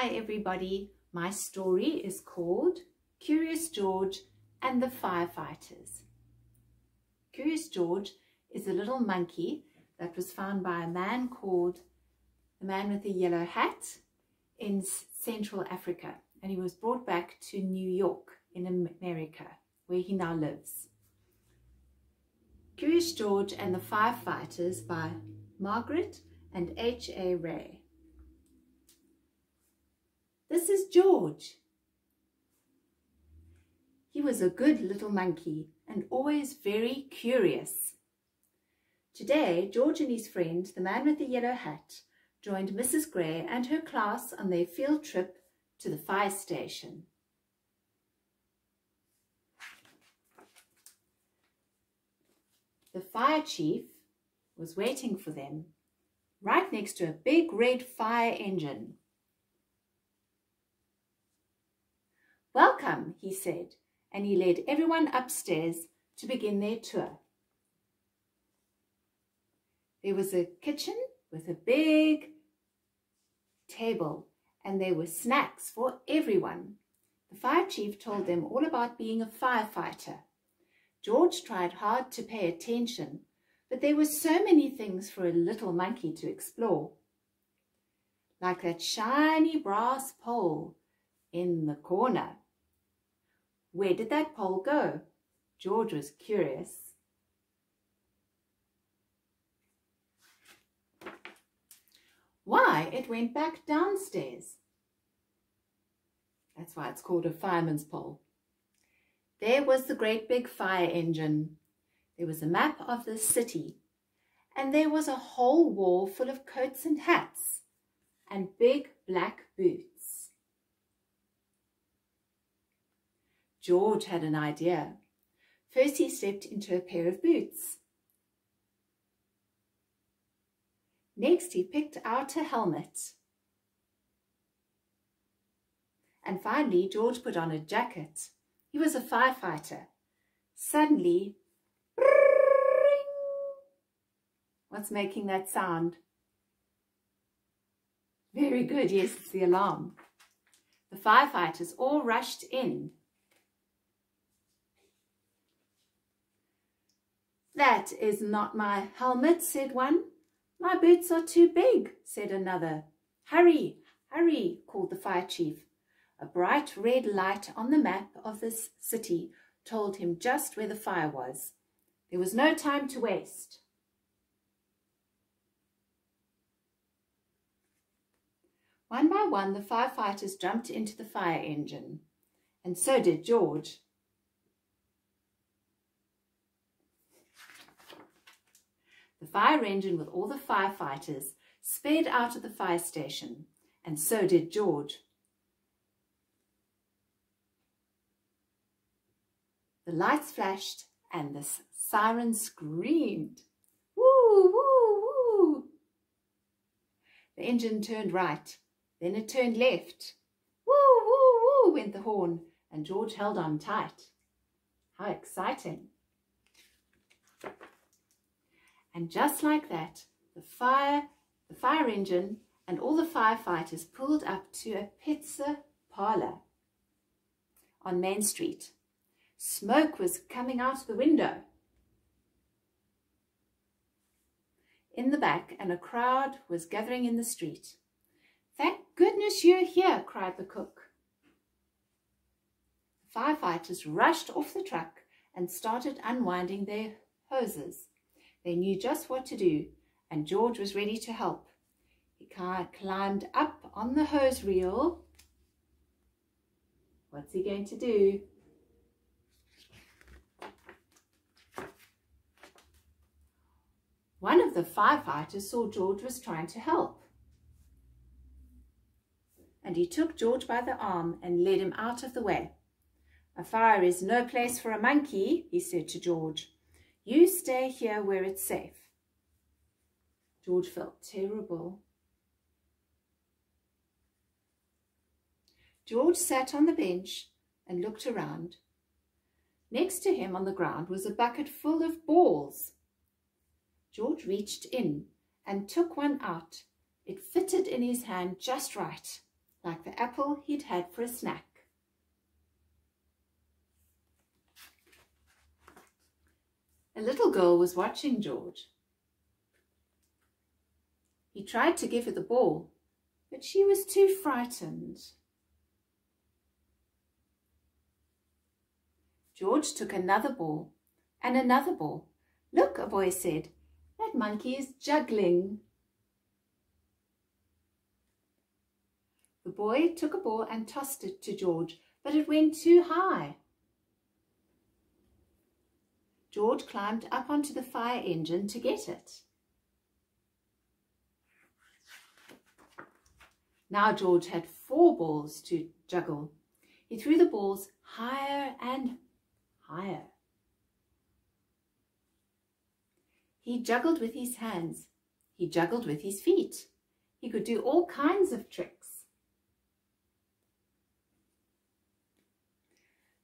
Hi everybody, my story is called Curious George and the Firefighters. Curious George is a little monkey that was found by a man called the man with the yellow hat in Central Africa, and he was brought back to New York in America, where he now lives. Curious George and the Firefighters by Margaret and H.A. Ray. This is George. He was a good little monkey and always very curious. Today, George and his friend, the man with the yellow hat, joined Mrs. Gray and her class on their field trip to the fire station. The fire chief was waiting for them right next to a big red fire engine. "Welcome," he said, and he led everyone upstairs to begin their tour. There was a kitchen with a big table, and there were snacks for everyone. The fire chief told them all about being a firefighter. George tried hard to pay attention, but there were so many things for a little monkey to explore, like that shiny brass pole in the corner. Where did that pole go? George was curious. Why, it went back downstairs. That's why it's called a fireman's pole. There was the great big fire engine. There was a map of the city, and there was a whole wall full of coats and hats and big black boots. George had an idea. First he stepped into a pair of boots. Next he picked out a helmet. And finally George put on a jacket. He was a firefighter. Suddenly, ring! What's making that sound? Very good, yes, it's the alarm. The firefighters all rushed in. "That is not my helmet," said one. "My boots are too big," said another. "Hurry, hurry," called the fire chief. A bright red light on the map of this city told him just where the fire was. There was no time to waste. One by one, the firefighters jumped into the fire engine, and so did George. The fire engine with all the firefighters sped out of the fire station, and so did George. The lights flashed and the siren screamed. Woo, woo, woo! The engine turned right, then it turned left. Woo, woo, woo, went the horn, and George held on tight. How exciting! And just like that, the fire engine and all the firefighters pulled up to a pizza parlor on Main Street. Smoke was coming out of the window. In the back, and a crowd was gathering in the street. "Thank goodness you're here," cried the cook. The firefighters rushed off the truck and started unwinding their hoses. They knew just what to do, and George was ready to help. He climbed up on the hose reel. What's he going to do? One of the firefighters saw George was trying to help, and he took George by the arm and led him out of the way. "A fire is no place for a monkey," he said to George. "You stay here where it's safe." George felt terrible. George sat on the bench and looked around. Next to him on the ground was a bucket full of balls. George reached in and took one out. It fitted in his hand just right. like the apple he'd had for a snack. A little girl was watching George. He tried to give her the ball, but she was too frightened. George took another ball and another ball. "Look," a boy said, "that monkey is juggling." The boy took a ball and tossed it to George, but it went too high. George climbed up onto the fire engine to get it. Now George had 4 balls to juggle. He threw the balls higher and higher. He juggled with his hands. He juggled with his feet. He could do all kinds of tricks.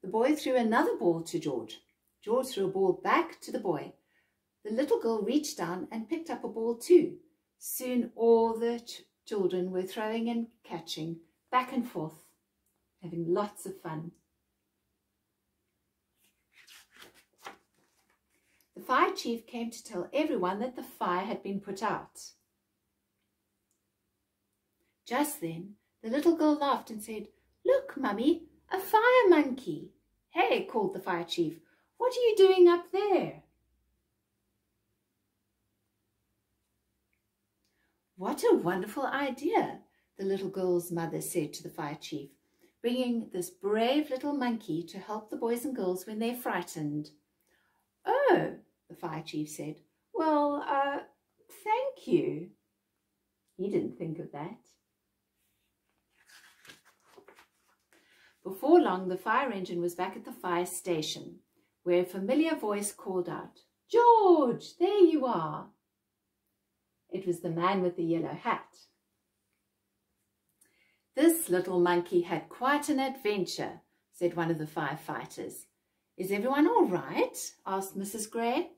The boy threw another ball to George. George threw a ball back to the boy. The little girl reached down and picked up a ball too. Soon all the children were throwing and catching back and forth, having lots of fun. The fire chief came to tell everyone that the fire had been put out. Just then, the little girl laughed and said, "Look, Mummy, a fire monkey." "Hey," called the fire chief, "what are you doing up there?" "What a wonderful idea," the little girl's mother said to the fire chief, "bringing this brave little monkey to help the boys and girls when they're frightened." "Oh," the fire chief said, "well, thank you." He didn't think of that. Before long, the fire engine was back at the fire station, where a familiar voice called out, "George, there you are." It was the man with the yellow hat. "This little monkey had quite an adventure," said one of the firefighters. "Is everyone all right?" asked Mrs. Gray.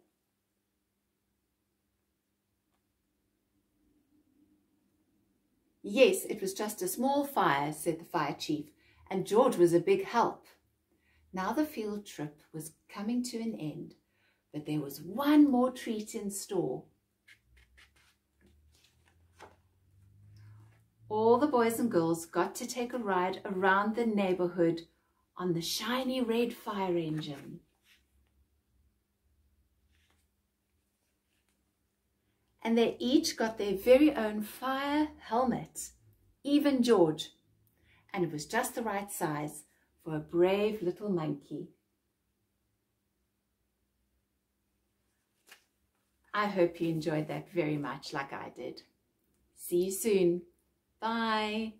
"Yes, it was just a small fire," said the fire chief, "and George was a big help." Now the field trip was coming to an end, but there was one more treat in store. All the boys and girls got to take a ride around the neighborhood on the shiny red fire engine. And they each got their very own fire helmet, even George. And it was just the right size for a brave little monkey. I hope you enjoyed that very much like I did. See you soon. Bye.